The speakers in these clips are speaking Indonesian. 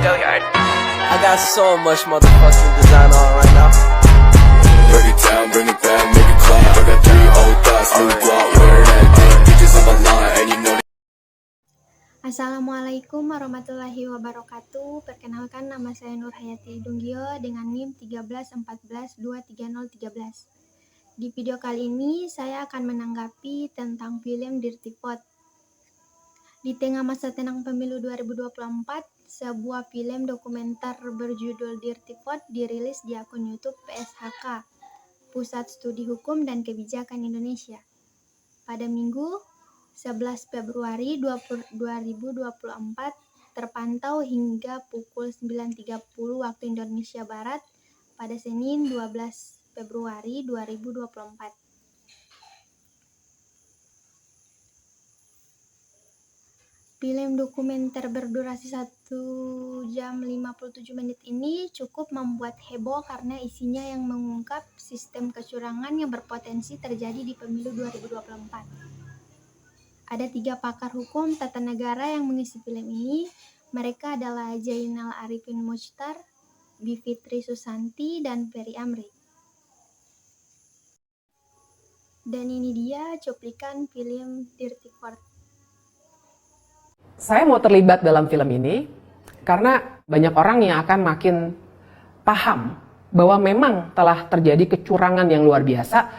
I got so much motherfucking design on right now. Break it down, bring it back, make it clap. I got 3 old thoughts, new block, where that thing. Bitches on my line, and you know. Assalamualaikum warahmatullahi wabarakatuh. Perkenalkan, nama saya Nur Hayati Dunggio dengan NIM 131423013. Di video kali ini saya akan menanggapi tentang film Dirty Pot. Di tengah masa tenang pemilu 2024, sebuah film dokumenter berjudul Dirty Pot dirilis di akun YouTube PSHK, Pusat Studi Hukum dan Kebijakan Indonesia, pada Minggu 11 Februari 2024 terpantau hingga pukul 9.30 waktu Indonesia Barat pada Senin 12 Februari 2024. Film dokumenter berdurasi 1 jam 57 menit ini cukup membuat heboh karena isinya yang mengungkap sistem kecurangan yang berpotensi terjadi di pemilu 2024. Ada 3 pakar hukum tata negara yang mengisi film ini. Mereka adalah Zainal Arifin Mochtar, Bivitri Susanti, dan Ferry Amri. Dan ini dia cuplikan film Dirty Pot. Saya mau terlibat dalam film ini karena banyak orang yang akan makin paham bahwa memang telah terjadi kecurangan yang luar biasa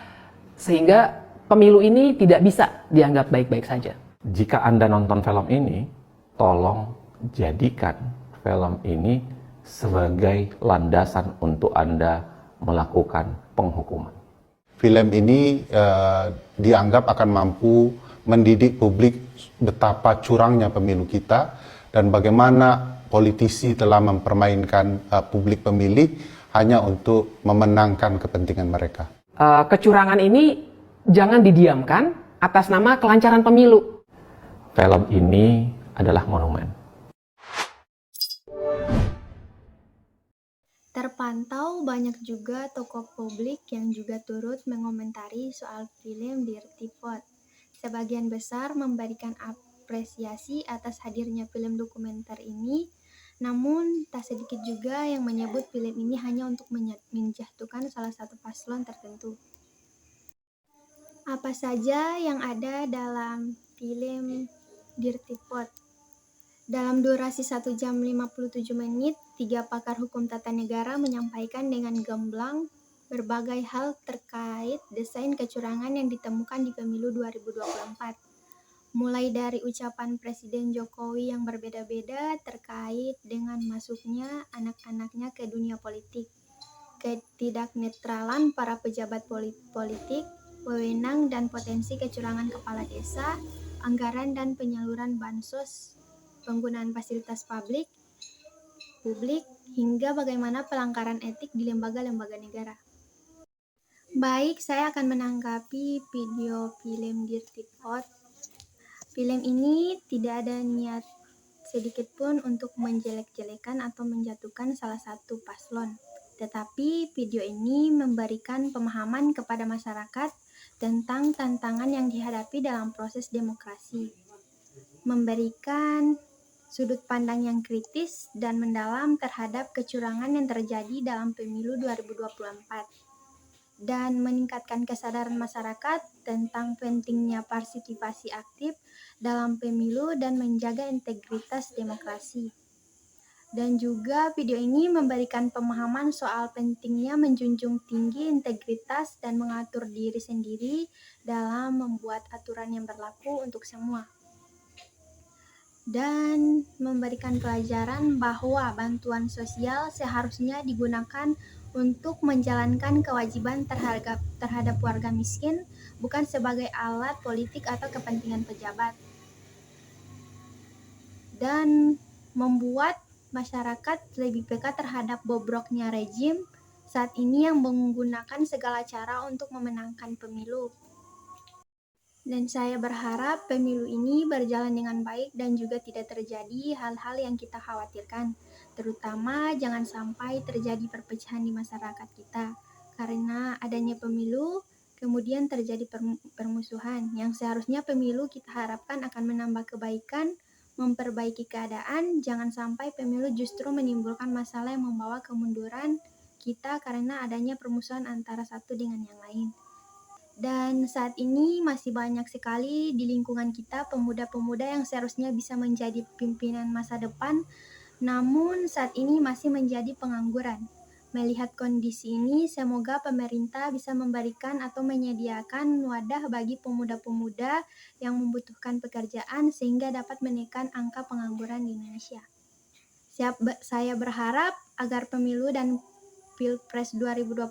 sehingga pemilu ini tidak bisa dianggap baik-baik saja. Jika Anda nonton film ini, tolong jadikan film ini sebagai landasan untuk Anda melakukan penghukuman. Film ini dianggap akan mampu mendidik publik betapa curangnya pemilu kita dan bagaimana politisi telah mempermainkan publik pemilih hanya untuk memenangkan kepentingan mereka. Kecurangan ini jangan didiamkan atas nama kelancaran pemilu. Film ini adalah monumen. Terpantau banyak juga tokoh publik yang juga turut mengomentari soal film Dirty Pot. Sebagian besar memberikan apresiasi atas hadirnya film dokumenter ini, namun tak sedikit juga yang menyebut film ini hanya untuk menjatuhkan salah satu paslon tertentu. Apa saja yang ada dalam film Dirty Pot? Dalam durasi 1 jam 57 menit, 3 pakar hukum tata negara menyampaikan dengan gamblang berbagai hal terkait desain kecurangan yang ditemukan di pemilu 2024. Mulai dari ucapan Presiden Jokowi yang berbeda-beda terkait dengan masuknya anak-anaknya ke dunia politik, ketidaknetralan para pejabat politik, wewenang dan potensi kecurangan kepala desa, anggaran dan penyaluran bansos, penggunaan fasilitas publik, hingga bagaimana pelanggaran etik di lembaga-lembaga negara. Baik, saya akan menanggapi video film Dirty Pot. Film ini tidak ada niat sedikit pun untuk menjelek-jelekan atau menjatuhkan salah satu paslon. Tetapi video ini memberikan pemahaman kepada masyarakat tentang tantangan yang dihadapi dalam proses demokrasi. Memberikan sudut pandang yang kritis dan mendalam terhadap kecurangan yang terjadi dalam pemilu 2024. Dan meningkatkan kesadaran masyarakat tentang pentingnya partisipasi aktif dalam pemilu dan menjaga integritas demokrasi. Dan juga video ini memberikan pemahaman soal pentingnya menjunjung tinggi integritas dan mengatur diri sendiri dalam membuat aturan yang berlaku untuk semua. Dan memberikan pelajaran bahwa bantuan sosial seharusnya digunakan untuk menjalankan kewajiban terhadap warga miskin, bukan sebagai alat politik atau kepentingan pejabat. Dan membuat masyarakat lebih peka terhadap bobroknya rejim saat ini yang menggunakan segala cara untuk memenangkan pemilu. Dan saya berharap pemilu ini berjalan dengan baik dan juga tidak terjadi hal-hal yang kita khawatirkan. Terutama jangan sampai terjadi perpecahan di masyarakat kita. Karena adanya pemilu, kemudian terjadi permusuhan. Yang seharusnya pemilu kita harapkan akan menambah kebaikan, memperbaiki keadaan, jangan sampai pemilu justru menimbulkan masalah yang membawa kemunduran kita karena adanya permusuhan antara satu dengan yang lain. Dan saat ini masih banyak sekali di lingkungan kita pemuda-pemuda yang seharusnya bisa menjadi pimpinan masa depan, namun saat ini masih menjadi pengangguran. Melihat kondisi ini, semoga pemerintah bisa memberikan atau menyediakan wadah bagi pemuda-pemuda yang membutuhkan pekerjaan sehingga dapat menekan angka pengangguran di Indonesia. Saya berharap agar pemilu dan Pilpres 2024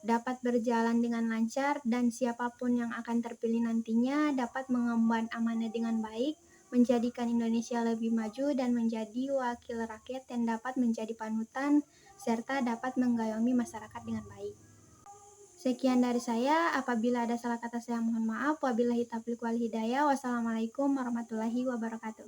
dapat berjalan dengan lancar dan siapapun yang akan terpilih nantinya dapat mengemban amanah dengan baik, menjadikan Indonesia lebih maju dan menjadi wakil rakyat yang dapat menjadi panutan serta dapat mengayomi masyarakat dengan baik. Sekian dari saya, apabila ada salah kata saya mohon maaf. Wabillahi taufiq wal hidayah. Wassalamualaikum warahmatullahi wabarakatuh.